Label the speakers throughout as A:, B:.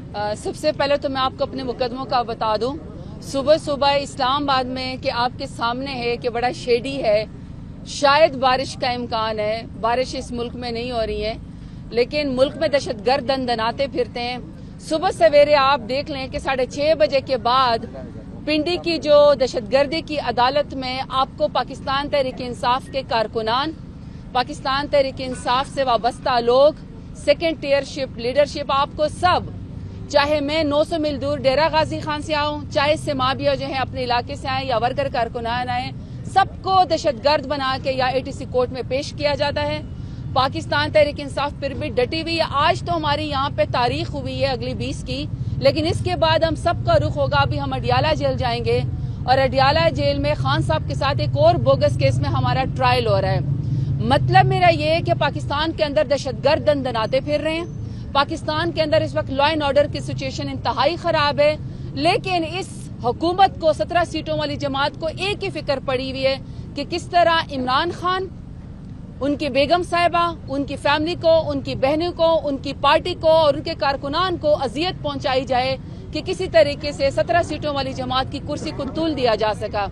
A: सबसे पहले तो मैं आपको अपने मुकदमों का बता दूं। सुबह सुबह इस्लामाबाद में कि आपके सामने है कि बड़ा शेडी है, शायद बारिश का इम्कान है। बारिश इस मुल्क में नहीं हो रही है, लेकिन मुल्क में दहशतगर्द दंदनाते फिरते हैं। सुबह सवेरे आप देख लें कि 6:30 बजे के बाद पिंडी की जो दहशतगर्दी की अदालत में आपको पाकिस्तान तहरीक इंसाफ के कारकुनान, पाकिस्तान तहरीक इंसाफ से वाबस्ता लोग, सेकेंड टियरशिप लीडरशिप, आपको सब, चाहे मैं 900 मील दूर डेरा गाजी खान से आऊं, चाहे सिमाबिया जो है अपने इलाके से आए या वर्कर कारकुनान आए, सबको दहशतगर्द बना के या एटीसी कोर्ट में पेश किया जाता है। पाकिस्तान तहरीक इंसाफ फिर भी डटी हुई है। आज तो हमारी यहाँ पे तारीख हुई है अगली 20 की, लेकिन इसके बाद हम सबका रुख होगा। अभी हम अडियाला जेल जाएंगे और अडियाला जेल में खान साहब के साथ एक और बोगस केस में हमारा ट्रायल हो रहा है। मतलब मेरा ये है कि पाकिस्तान के अंदर दहशतगर्द दंदनाते फिर रहे हैं। पाकिस्तान के अंदर इस वक्त लॉ एंड ऑर्डर की सिचुएशन इंतहाई खराब है, लेकिन इस हुकूमत को 17 सीटों वाली जमात को एक ही फिक्र पड़ी हुई है कि किस तरह इमरान खान, उनकी बेगम साहिबा, उनकी फैमिली को, उनकी बहनों को, उनकी पार्टी को और उनके कारकुनान को अजियत पहुंचाई जाए कि किसी तरीके से 17 सीटों वाली जमात की कुर्सी को तूल दिया जा सका।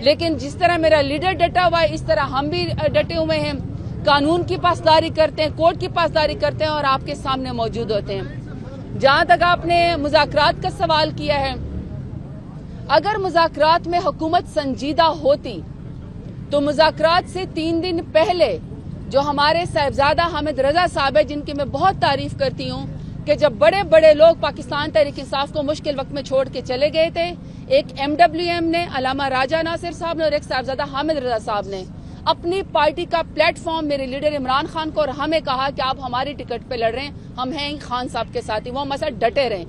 A: लेकिन जिस तरह मेरा लीडर डटा हुआ है, इस तरह हम भी डटे हुए हैं। कानून की पासदारी करते हैं, कोर्ट की पासदारी करते हैं और आपके सामने मौजूद होते हैं। जहां तक आपने मुज़ाकरात का सवाल किया है, अगर मुज़ाकरात में हुकूमत संजीदा होती तो मुज़ाकरात से 3 दिन पहले जो हमारे साहिबजादा हामिद रजा साहब है, जिनकी मैं बहुत तारीफ करती हूँ, कि जब बड़े बड़े लोग पाकिस्तान तहरीक इंसाफ को मुश्किल वक्त में छोड़ के चले गए थे, एक MWM ने, अलामा राजा नासिर साहब ने और एक साहिबजादा हामिद रजा साहब ने अपनी पार्टी का प्लेटफॉर्म मेरे लीडर इमरान खान को और हमें कहा कि आप हमारी टिकट पे लड़ रहे हैं, हम हैं खान साहब के साथ ही, वो हमारे साथ डटे रहे।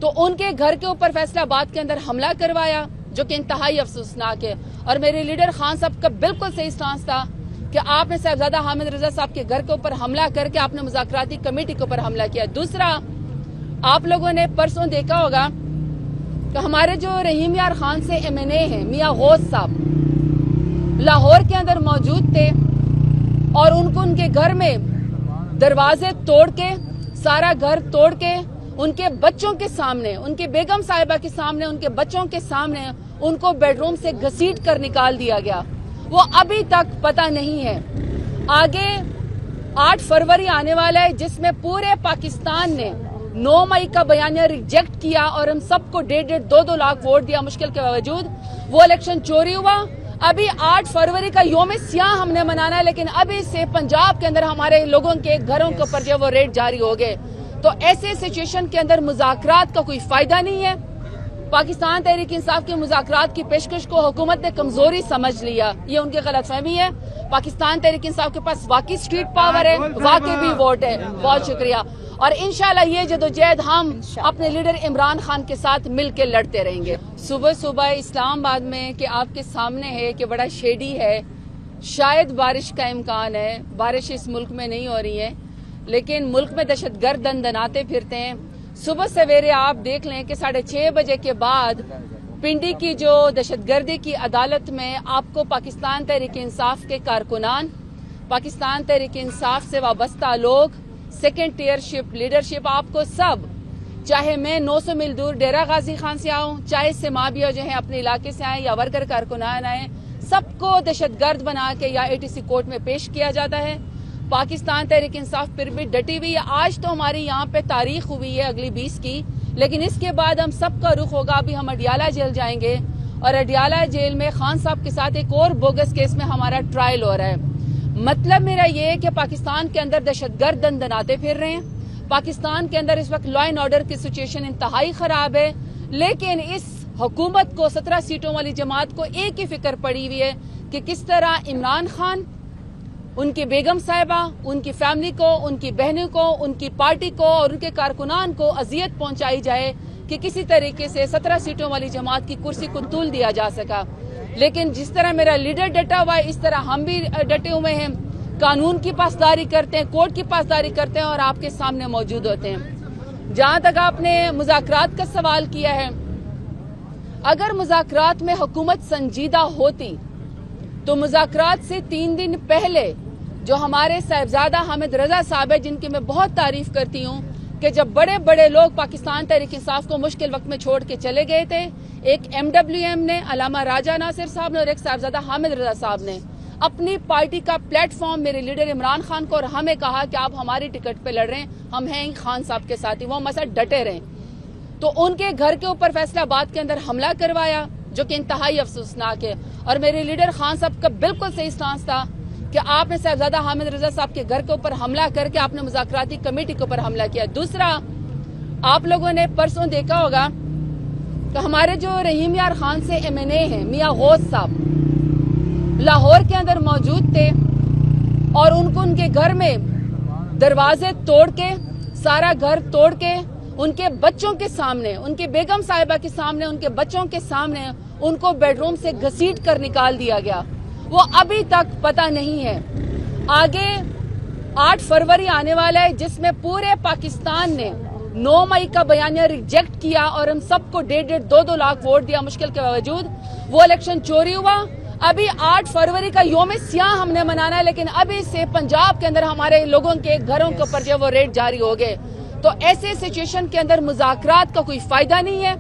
A: तो उनके घर के ऊपर फैसलाबाद के अंदर हमला करवाया, जो कि इंतहाई अफसोसनाक है। और मेरे लीडर खान साहब का बिल्कुल सही स्टांस था कि आपने साहिबजादा हामिद रजा साहब के घर के ऊपर हमला करके आपने मुज़ाकराती कमेटी के ऊपर हमला किया। दूसरा, आप लोगों ने परसों देखा होगा कि हमारे जो रहीम यार खान से MNA हैं मियां गौस साहब लाहौर के अंदर मौजूद थे और उनको उनके घर में दरवाजे तोड़ के, सारा घर तोड़ के, उनके बच्चों के सामने, उनके बेगम साहिबा के सामने, उनके बच्चों के सामने उनको बेडरूम से घसीट कर निकाल दिया गया। वो अभी तक पता नहीं है। आगे 8 फरवरी आने वाला है, जिसमें पूरे पाकिस्तान ने 9 मई का बयानिया रिजेक्ट किया और हम सबको 1.5 2 लाख वोट दिया मुश्किल के बावजूद। वो इलेक्शन चोरी हुआ। अभी 8 फरवरी का योम सियाह हमने मनाना है, लेकिन अभी से पंजाब के अंदर हमारे लोगों के घरों के ऊपर जो वो रेड जारी हो गए। तो ऐसे सिचुएशन के अंदर मुज़ाकरात का कोई फायदा नहीं है। पाकिस्तान तहरीक इंसाफ की मुज़ाकरात की पेशकश को हुकूमत ने कमजोरी समझ लिया, ये उनकी गलतफहमी है। पाकिस्तान तहरीक इंसाफ के पास वाकई स्ट्रीट पावर है, वाकई भी वोट है। बहुत शुक्रिया। और इंशाल्लाह ये जदोजहद हम अपने लीडर इमरान खान के साथ मिलकर लड़ते रहेंगे। सुबह सुबह इस्लामाबाद में कि आपके सामने है कि बड़ा शेडी है, शायद बारिश का इम्कान है। बारिश इस मुल्क में नहीं हो रही है, लेकिन मुल्क में दहशतगर्द दंदनाते फिरते हैं। सुबह सवेरे आप देख लें कि 6:30 बजे के बाद पिंडी की जो दहशतगर्दी की अदालत में आपको पाकिस्तान तहरीक इंसाफ के कारकुनान, पाकिस्तान तहरीक इंसाफ से वाबस्ता लोग, सेकेंड टियरशिप लीडरशिप, आपको सब, चाहे मैं 900 मील दूर डेरा गाजी खान से आऊं, चाहे सिमाबिया जो है अपने इलाके से आए या वर्कर कारकुनान आए, सबको दहशतगर्द बना के या एटीसी कोर्ट में पेश किया जाता है। पाकिस्तान तहरीक इंसाफ फिर भी डटी हुई है। आज तो हमारी यहाँ पे तारीख हुई है अगली 20 की, लेकिन इसके बाद हम सबका रुख होगा। अभी हम अडियाला जेल जाएंगे और अडियाला जेल में खान साहब के साथ एक और बोगस केस में हमारा ट्रायल हो रहा है। मतलब मेरा ये है कि पाकिस्तान के अंदर दहशतगर्द दंदनाते फिर रहे हैं। पाकिस्तान के अंदर इस वक्त लॉ एंड ऑर्डर की सिचुएशन इंतहाई खराब है, लेकिन इस हुकूमत को 17 सीटों वाली जमात को एक ही फिक्र पड़ी हुई है कि किस तरह इमरान खान, उनकी बेगम साहिबा, उनकी फैमिली को, उनकी बहनों को, उनकी पार्टी को और उनके कारकुनान को अजियत पहुंचाई जाए कि किसी तरीके से 17 सीटों वाली जमात की कुर्सी को तूल दिया जा सका। लेकिन जिस तरह मेरा लीडर डटा हुआ है, इस तरह हम भी डटे हुए हैं। कानून की पासदारी करते हैं, कोर्ट की पासदारी करते हैं और आपके सामने मौजूद होते हैं। जहां तक आपने मुज़ाकरात का सवाल किया है, अगर मुज़ाकरात में हुकूमत संजीदा होती तो मुज़ाकरात से 3 दिन पहले जो हमारे साहिबजादा हामिद रजा साहब है, जिनकी मैं बहुत तारीफ करती हूँ, کہ جب بڑے بڑے لوگ پاکستان تحریک انصاف کو مشکل وقت میں چھوڑ کے چلے گئے تھے، ایک MWM نے، علامہ راجہ ناصر صاحب نے اور ایک صاحبزادہ حامد رضا صاحب نے اپنی پارٹی کا پلیٹ فارم میرے لیڈر عمران خان کو اور ہمیں کہا کہ آپ ہماری ٹکٹ پہ لڑ رہے ہیں، ہم ہیں خان صاحب کے ساتھ ہی، وہ مسئلہ ڈٹے رہے۔ تو ان کے گھر کے اوپر فیصلہ آباد کے اندر حملہ کروایا، جو کہ انتہائی افسوسناک ہے، اور میرے لیڈر خان صاحب کا بالکل صحیح سٹانس تھا کہ آپ نے صاحبزادہ حامد رضا صاحب کے گھر کے اوپر حملہ کر کے آپ نے مذاکراتی کمیٹی کے اوپر حملہ کیا۔ دوسرا، آپ لوگوں نے پرسوں دیکھا ہوگا کہ ہمارے جو رحیم یار خان سے MNA ہیں میاں غوث صاحب لاہور کے اندر موجود تھے، اور ان کو ان کے گھر میں دروازے توڑ کے، سارا گھر توڑ کے، ان کے بچوں کے سامنے، ان کے بیگم صاحبہ کے سامنے، ان کے بچوں کے سامنے ان کو بیڈ روم سے گھسیٹ کر نکال دیا گیا۔ وہ ابھی تک پتہ نہیں ہے۔ آگے 8 فروری آنے والا ہے، جس میں پورے پاکستان نے 9 مئی کا بیانیہ ریجیکٹ کیا اور ہم سب کو 1.5-2 لاکھ ووٹ دیا مشکل کے باوجود۔ وہ الیکشن چوری ہوا۔ ابھی 8 فروری کا یوم سیاہ ہم نے منانا ہے، لیکن ابھی سے پنجاب کے اندر ہمارے لوگوں کے گھروں کے اوپر جو وہ ریڈ جاری ہو گئے۔ تو ایسے سچویشن کے اندر مذاکرات کا کوئی فائدہ نہیں ہے۔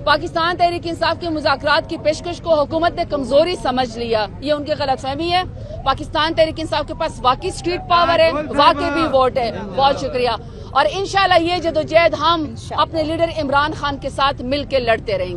A: پاکستان تحریک انصاف کے مذاکرات کی پیشکش کو حکومت نے کمزوری سمجھ لیا، یہ ان کی غلط فہمی ہے۔ پاکستان تحریک انصاف کے پاس واقعی اسٹریٹ پاور ہے، واقعی بھی ووٹ ہے۔ بہت شکریہ، اور انشاءاللہ یہ جدوجہد ہم اپنے لیڈر عمران خان کے ساتھ مل کے لڑتے رہیں گے۔